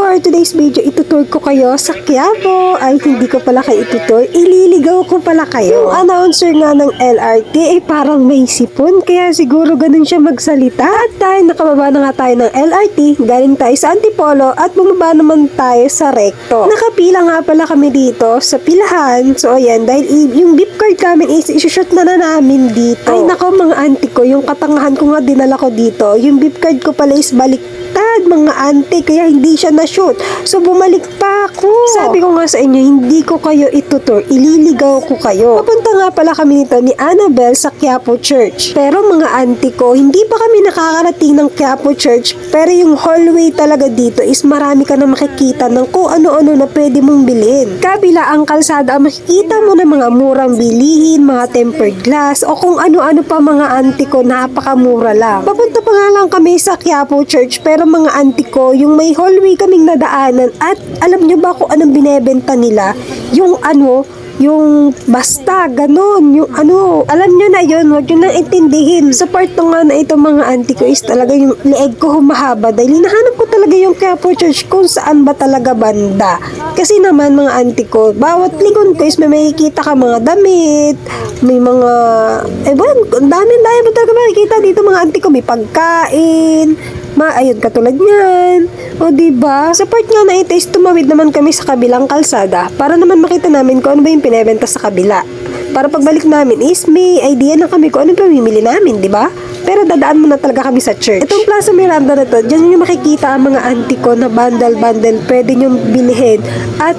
for today's video, itutur ko kayo sa Quiapo. Ay, hindi ko pala kayo itutur, ililigaw ko pala kayo. Yung announcer nga ng LRT ay parang may sipon, kaya siguro ganun siya magsalita. At dahil nakababa na nga tayo ng LRT, galing tayo sa Antipolo at bumaba naman tayo sa Recto. Nakapila nga pala kami dito sa pilahan. So ayan, dahil yung beep card namin is isushoot na namin dito. Ay nako mga auntie ko, yung katangahan ko nga dinala ko dito, yung beep card ko pala is baliktad mga auntie, kaya hindi siya na-shoot. So bumalik pa ako. Sabi ko nga sa inyo, hindi ko kayo itutur, ililigaw ko kayo. Papunta nga pala kami nito ni Annabel sa Quiapo Church. Pero mga auntie ko, hindi pa kami nakakarating ng Quiapo Church, pero yung hallway talaga dito is marami ka na makikita ng kung ano-ano na pwede mong bilhin. Kabila ang kalsada, makikita mo na mga murang bilihin, mga tempered glass, o kung ano-ano pa mga auntie ko, napakamura lang. Papunta pa nga lang kami sa Quiapo Church, pero mga auntie ko, yung may hallway kaming nadaanan, at alam nyo ba kung anong binebenta nila? Yung basta, ganun, yung alam nyo na yun, huwag nyo na intindihin. Sa part nga na ito mga auntie ko is talaga yung leeg ko humahaba dahil hinahanap ko talaga yung Quiapo Church kung saan ba talaga banda. Kasi naman mga auntie ko, bawat likod ko is may makikita ka mga damit, may mga, ang dami mo talaga makikita dito mga auntie ko, may pagkain, ayun, katulad niyan. O, diba? Sa part nga na ito is tumawid naman kami sa kabilang kalsada para naman makita namin kung ano ba yung pinebenta sa kabila. Para pagbalik namin is may idea na kami kung ano yung pamimili namin, diba? Pero dadaan muna talaga kami sa church. Itong Plaza Miranda na to, dyan nyo makikita ang mga auntie ko na bundle-bundle pwede nyo bilhin. At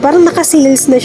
parang naka-sales na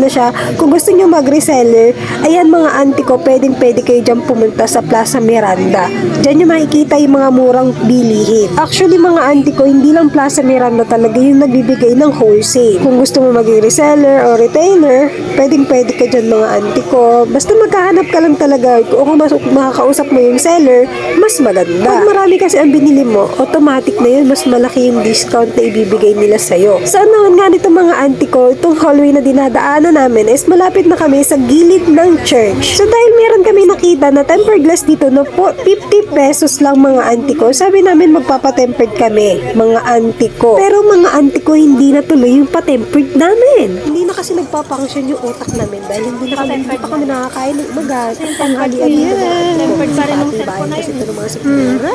siya. Kung gusto nyo mag-reseller, ayan mga auntie ko, pwede kayo dyan pumunta sa Plaza Miranda. Dyan nyo makikita yung mga murang bilihin. Actually mga auntie ko, hindi lang Plaza Miranda talaga yung nagbibigay ng wholesale. Kung gusto mo maging reseller o retailer, pwede ka dyan mga auntie ko. Basta magkahanap ka lang talaga. Kung makakausap mo yung seller, mas maganda. Pag marami kasi ang binili mo, automatic na yun, mas malaki yung discount na ibibigay nila sa'yo. Saan naman nga nito mga auntie ko, itong hallway na dinadaanan namin is malapit na kami sa gilid ng church. So dahil meron kami nakita na tempered glass dito na po 50 pesos lang mga auntie ko, sabi namin magpapatempered kami, mga auntie ko. Pero mga auntie ko, hindi na tuloy yung patempered namin. Hindi na kasi nagpapangsyon yung utak namin dahil hindi pa kami nakakain ng umaga, tanghalian dito tempered pa rin ng cellphone na yun. Ito ng mga sikura.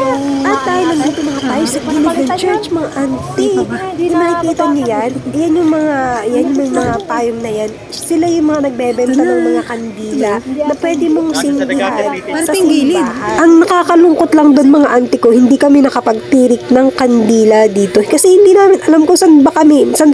At dahil nandito mga tayo sa gilid ng church mga auntie. Nakikita niyo yan? Yan yung mga payong na yan. Sila yung mga nagbebenta ng mga kandila na pwede mong sindihan sa simbahan. Ang nakakalungkot lang doon mga auntie ko, hindi kami nakapagtirik ng kandila dito. Kasi hindi namin alam kung saan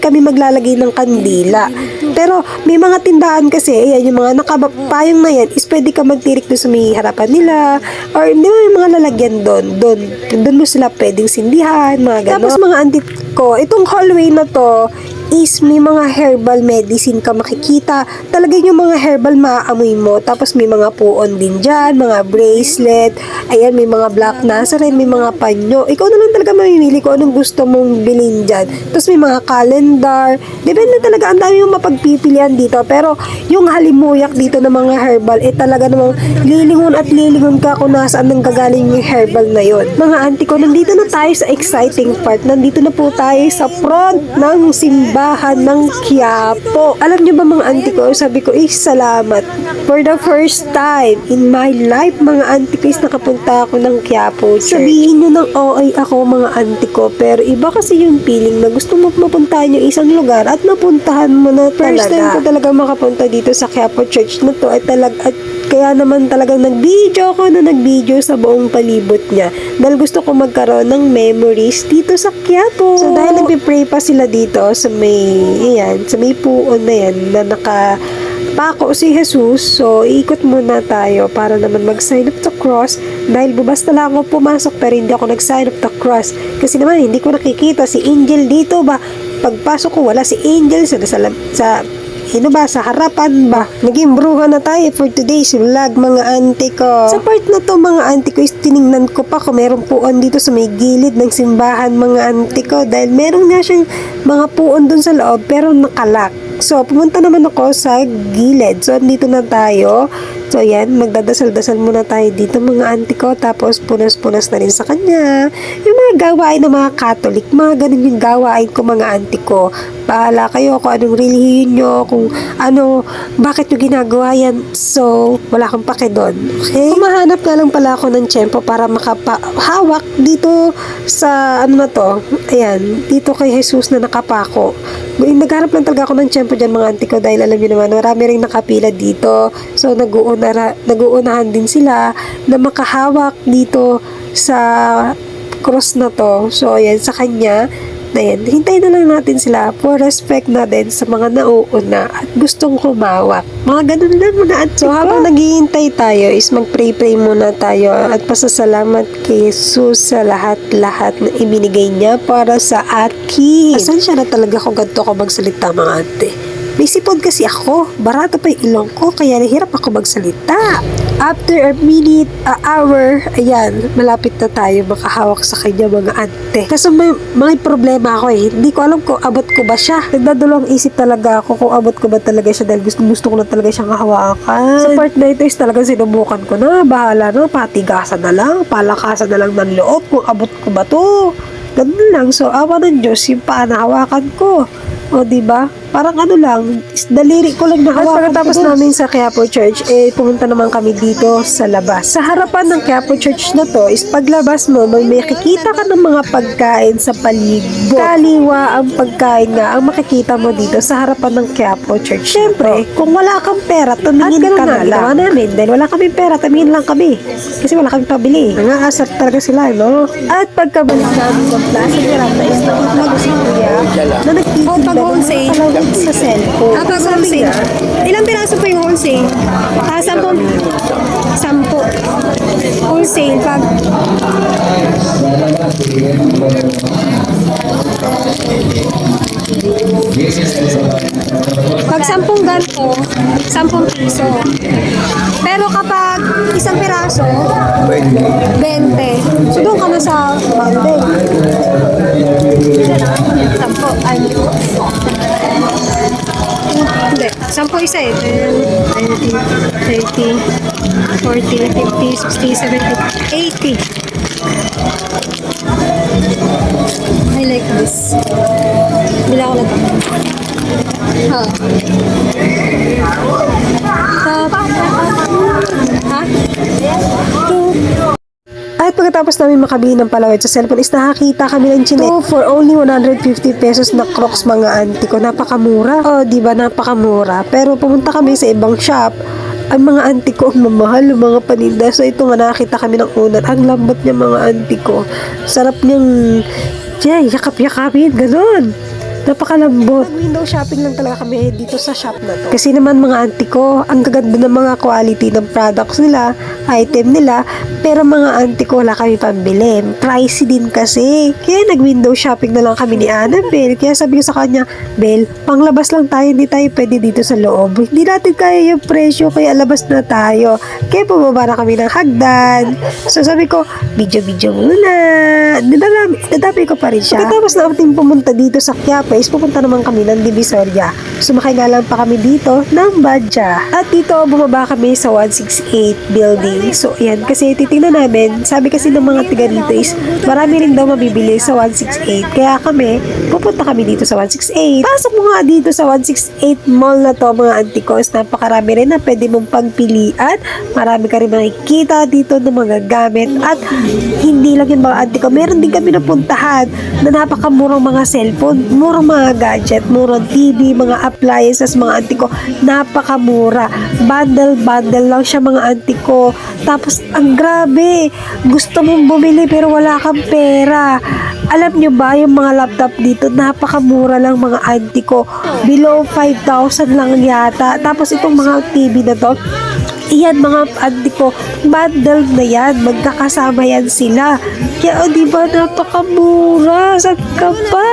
kami maglalagay ng kandila. Pero may mga tindahan kasi, ayan, yung mga nakapayong na yan is pwede ka magtirik doon sa may harapan nila, or hindi mo yung mga lalagyan doon mo sila pwedeng sindihan, mga gano'n. Tapos mga auntie ko, itong hallway na to is may mga herbal medicine ka makikita. Talaga yung mga herbal maaamoy mo. Tapos may mga puon din dyan, mga bracelet, ayan, may mga black Nazarene, may mga panyo. Ikaw na lang talaga mamimili kung anong gusto mong bilhin dyan. Tapos may mga calendar. Depende talaga, ang dami yung mapagpipilian dito. Pero yung halimuyak dito ng mga herbal, talaga namang lilingon ka kung nasaan nang gagaling yung herbal na yon. Mga auntie ko, nandito na tayo sa exciting part. Nandito na po tayo sa front ng simbahan ng Quiapo. Alam niyo ba mga auntie ko, sabi ko, salamat. For the first time in my life, mga auntie ko, nakapunta ako ng Quiapo Church. Sabihin niyo ng OA ako mga auntie ko, pero iba kasi yung feeling na gusto mo mapuntahan yung isang lugar at napuntahan mo na talaga. First time ko talaga makapunta dito sa Quiapo Church na to at kaya naman talagang nag-video sa buong palibot niya dahil gusto ko magkaroon ng memories dito sa Quiapo. So dahil nagpipray pa sila dito sa may puon na yan na nakapako si Jesus, so ikot muna tayo para naman mag-sign up the cross dahil bubasta lang ako pumasok pero hindi ako nag-sign up the cross kasi naman hindi ko nakikita si Angel dito ba. Pagpasok ko wala si Angel sa harapan ba? Naging bruha na tayo for today's vlog mga auntie ko. Sa part na to mga auntie ko is tiningnan ko pa kung meron puon dito sa may gilid ng simbahan mga auntie ko dahil meron nga siyang mga puon dun sa loob pero nakalak. So, pumunta naman ako sa gilid. So, dito na tayo. So, yan, magdadasal-dasal muna tayo dito mga auntie ko. Tapos, punas-punas na rin sa kanya. Yung mga gawain ng mga Catholic, mga ganun yung gawain ko mga auntie ko. Bahala kayo kung anong relihiyon nyo, kung ano, bakit nyo ginagawa yan. So, wala akong pake doon. Okay? Kumahanap nga lang pala ako ng tiyempo para makapahawak dito sa, ano na to, ayan, dito kay Jesus na nakapako. Nagharap lang talaga ako ng tiyempo dyan mga auntie ko dahil alam nyo naman, marami rin nakapila dito. So, nag-uunahan din sila na makahawak dito sa cross na to. So, ayan, sa kanya, na yan, hintayin na lang natin sila for respect na din sa mga nauuna at gustong humawak. Mga ganun lang mga auntie. So, habang naghihintay tayo is mag-pray-pray muna tayo at pasasalamat kay Jesus sa lahat-lahat na ibinigay niya para sa akin. Asan siya na talaga kung ganito ko magsalita mga ate? May sipon kasi ako. Barato pa yung ilong ko, kaya nahirap ako magsalita. After a minute, a hour, ayan, malapit na tayo makahawak sa kanya mga ante. Kasi may problema ako eh. Hindi ko alam kung abot ko ba siya. Nagdadalawang isip talaga ako kung abot ko ba talaga siya dahil gusto ko na talaga siyang hawakan. Sa part na ito is talagang sinubukan ko na. Bahala na, patigasan na lang, palakasan na lang ng loob kung abot ko ba to. Ganun lang. So, awa ng Diyos, yung paa na hawakan ko. O, diba? Parang ano lang, daliri ko lang nahawakan. At pagkatapos namin sa Quiapo Church, pumunta naman kami dito sa labas. Sa harapan ng Quiapo Church na to, is paglabas mo, may makikita ka ng mga pagkain sa palibot. Kaliwa ang pagkain nga, ang makikita mo dito sa harapan ng Quiapo Church. Siyempre, kung wala kang pera, tumingin ka na lang. Namin, dahil wala kami pera, tumingin lang kami. Kasi wala kami pabili. Nangaasar talaga sila, no? At pagkabalik namin ng Plaza Miranda, is nakita ko si Kuya na nagtitinda Pag-wholesale. sa cellphone. Pag wholesale. Ilang piraso po yung wholesale? 10. Wholesale. Pag 10 ganito, 10 piso. Pero kapag isang piraso, 20. So doon ka na sa mountain. 10. Ay, hindi. 10 isa eh. 10, 20, 30, 40, 50, 60, 70, 80. I like this. Bila ko na ito. Ha? At pagkatapos namin makabili ng palawit sa cellphone is nakakita kami ng chineto for only 150 pesos na Crocs mga auntie ko. Napakamura. Oh, di ba napakamura. Pero pumunta kami sa ibang shop. Ang mga auntie ko, mamahal ang mga paninda. So ito nga nakakita kami ng unan. Ang lambot niya mga auntie ko. Sarap niyang yakap-yakapin. Ganon. Napakalambot. Window shopping lang talaga kami dito sa shop na to. Kasi naman mga auntie ko, ang gaganda ng mga quality ng products nila, item nila, pero mga auntie ko wala kami pambili. Pricey din kasi. Kaya nag-window shopping na lang kami ni Annabelle. Kaya sabi ko sa kanya, Bel, panglabas lang tayo, hindi tayo pwede dito sa loob. Hindi natin kaya yung presyo, kaya labas na tayo. Kaya bumaba na kami ng hagdan. So sabi ko, video-video muna. Nadami ko pa rin siya. Pagkatapos na ating pumunta dito sa Quiapo, pupunta naman kami ng Divisoria. Sumakay nga lang pa kami dito ng Badja. At dito, bumaba kami sa 168 building. So, ayan. Kasi titingnan namin, sabi kasi ng mga tiga dito is marami rin daw mabibili sa 168. Kaya kami, pupunta kami dito sa 168. Pasok mo nga dito sa 168 mall na to, mga auntie ko. Napakarami rin na pwede mong pagpilian. Marami ka rin makikita dito ng mga gamit. At hindi lang yung mga auntie ko. Meron din kami napuntahan na napakamurang mga cellphone. Murang mga gadget, murang TV, mga appliances, mga auntie ko, napakamura. Bundle lang siya mga auntie ko. Tapos, ang grabe, gusto mong bumili pero wala kang pera. Alam nyo ba, yung mga laptop dito, napakamura lang mga auntie ko. Below 5,000 lang yata. Tapos, itong mga TV na to, iyan mga auntie ko, bundle na yan, magkakasama yan sila. Kaya, di ba, napakamura. Saan ka pa?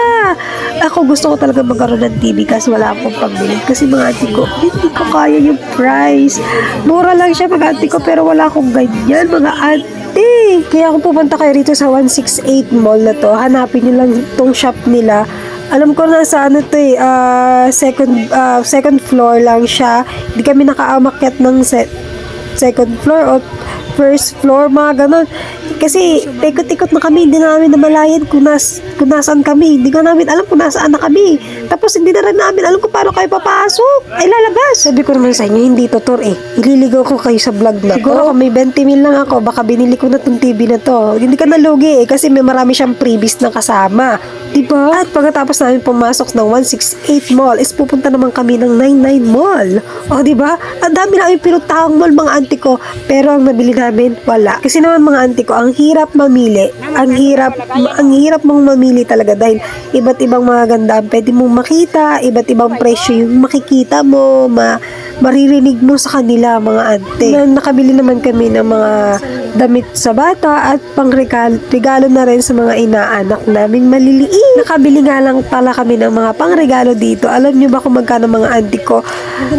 Ako gusto ko talaga magkaroon ng TV kasi wala akong pambili. Kasi mga auntie ko, hindi ko kaya yung price. Mura lang siya mga auntie ko, pero wala akong ganyan mga auntie. Kaya kung pupunta kayo rito sa 168 mall na to, hanapin nyo lang itong shop nila. Alam ko na sa ano to eh, second floor lang siya. Hindi kami nakaakyat ng second floor o first floor, mga ganon. Kasi ikot-ikot na kami, hindi na namin namalayan kung nasaan kami. Hindi ko namin alam kung nasaan na kami. Tapos hindi na rin namin alam kung paano kayo papasok. Ay lalabas. Sabi ko naman sa inyo, hindi tutor eh. Ililigaw ko kayo sa vlog na to. Siguro kung may 20 mil lang ako, baka binili ko na tong TV na to. Hindi ka nalugi eh, kasi may marami siyang freebies na kasama. Diba? At pagkatapos namin pumasok ng 168 Mall, is pupunta naman kami ng 99 Mall. O, diba? Ang dami namin pinuntahang mall, mga auntie ko. Pero ang nabili namin, wala. Kasi naman mga auntie ko, ang hirap mamili. Ang hirap mong mamili talaga dahil iba't ibang mga ganda ang pwede mong makita, iba't ibang presyo yung makikita mo, maririnig mo sa kanila, mga ante. Nakabili naman kami ng mga damit sa bata at regalo na rin sa mga inaanak naming maliliit. Nakabili nga lang pala kami ng mga pangregalo dito. Alam nyo ba kung magkano, mga auntie ko?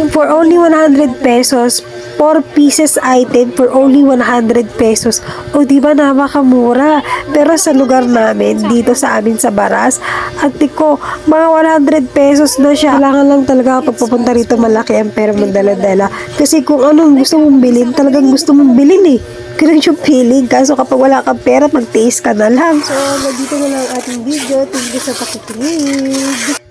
For only 100 pesos, 4 pieces item for only 100 pesos. O diba napakamura? Pero sa lugar namin, dito sa amin sa Baras, ate ko, mga 100 pesos na siya. Kailangan lang talaga pag pupunta rito malaki ang pera mong dala-dala. Kasi kung anong gusto mong bilhin, talagang gusto mong bilhin eh. Ganun yung feeling. Kaso kapag wala kang pera, mag-taste ka na lang. So, dito na lang ang ating video. Thank you sa pakikinig.